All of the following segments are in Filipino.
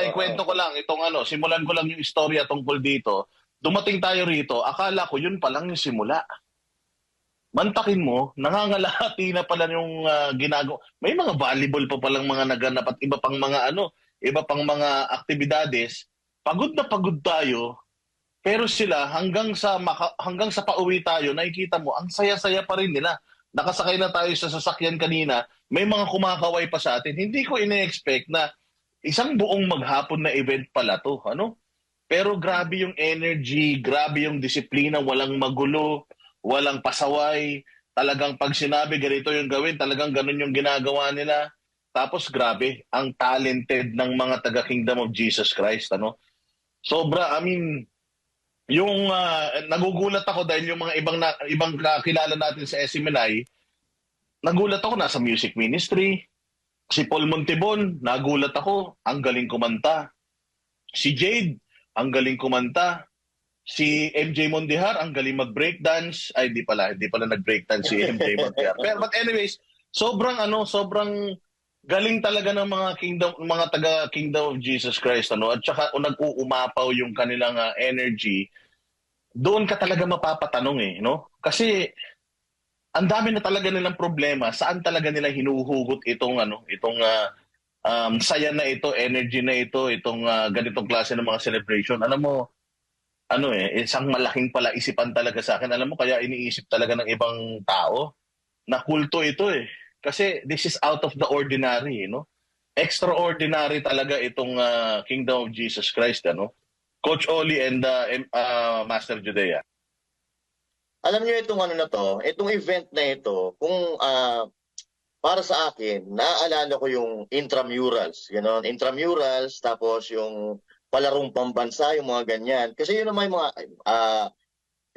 maikwento ko lang itong simulan ko lang yung istorya tungkol dito. Dumating tayo rito, akala ko yun pa lang yung simula. Mantakin mo, nangangalahati na pala yung ginagawa. May mga volleyball pa palang mga naganap at iba pang mga aktibidades. Pagod na pagod tayo, pero sila hanggang sa pauwi tayo, nakikita mo ang saya-saya pa rin nila. Nakasakay na tayo sa sasakyan kanina, may mga kumakaway pa sa atin. Hindi ko ine-expect na isang buong maghapon na event pala to, ano? Pero grabe yung energy, grabe yung disiplina, walang magulo, walang pasaway. Talagang pag sinabi ganito yung gawin, talagang ganun yung ginagawa nila. Tapos grabe, ang talented ng mga taga Kingdom of Jesus Christ, ano? Sobra, I mean, yung nagugulat ako dahil yung mga ibang kakilala natin sa SMNI, nagulat ako nasa music ministry. Si Paul Montibon, nagulat ako, ang galing kumanta. Si Jade, ang galing kumanta. Si MJ Mondihar, ang galing mag-breakdance. Ay, hindi pala nag-breakdance si MJ Mondihar. But anyways, sobrang galing talaga ng mga taga Kingdom of Jesus Christ, ano? At saka nag-uumapaw yung kanilang energy. Doon ka talaga mapapatanong no? Kasi ang dami na talaga nilang problema. Saan talaga nila hinuhugot itong saya na ito, energy na ito, itong ganitong klase ng mga celebration. Alam mo, isang malaking palaisipan talaga sa akin. Alam mo, kaya iniisip talaga ng ibang tao na kulto ito Kasi this is out of the ordinary, no? Extraordinary talaga itong Kingdom of Jesus Christ, ano? Coach Oli and Master Judea. Alam niyo itong itong event na ito, kung para sa akin, naaalala ko yung intramurals, gano'n, intramurals, tapos yung palarong pambansa, yung mga ganyan. Kasi yun naman yung mga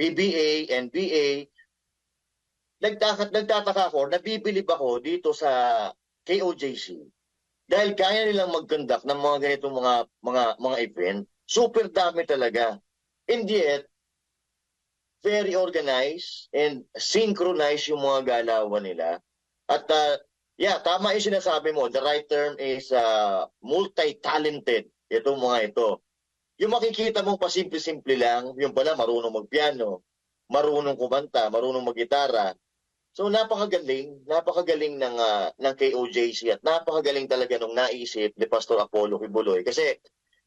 PBA, NBA, nagtataka ako, nabibilib ako dito sa KOJC. Dahil kaya nilang mag-conduct ng mga ganitong mga event, super dami talaga. And yet, very organized and synchronized yung mga galawan nila. At tama yung sinasabi mo. The right term is multi-talented. Itong mga ito. Yung makikita mo pa simple-simple lang, yung pala marunong magpiano, marunong kumanta, marunong maggitara. So napakagaling ng KOJC at napakagaling talaga nung naisip ni Pastor Apollo Kibuloy. Kasi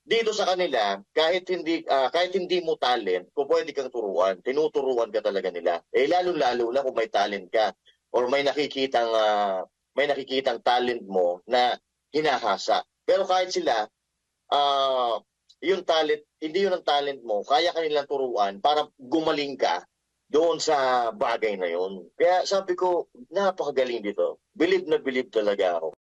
dito sa kanila, kahit hindi mo talent, kung pwede kang turuan, tinuturuan ka talaga nila. Lalo-lalo na kung may talent ka or may nakikitang talent mo na hinahasa. Pero kahit sila, yung talent, hindi yun ang talent mo, kaya kanilang turuan para gumaling ka doon sa bagay na yun. Kaya sabi ko, napakagaling dito. Believe na believe talaga ako.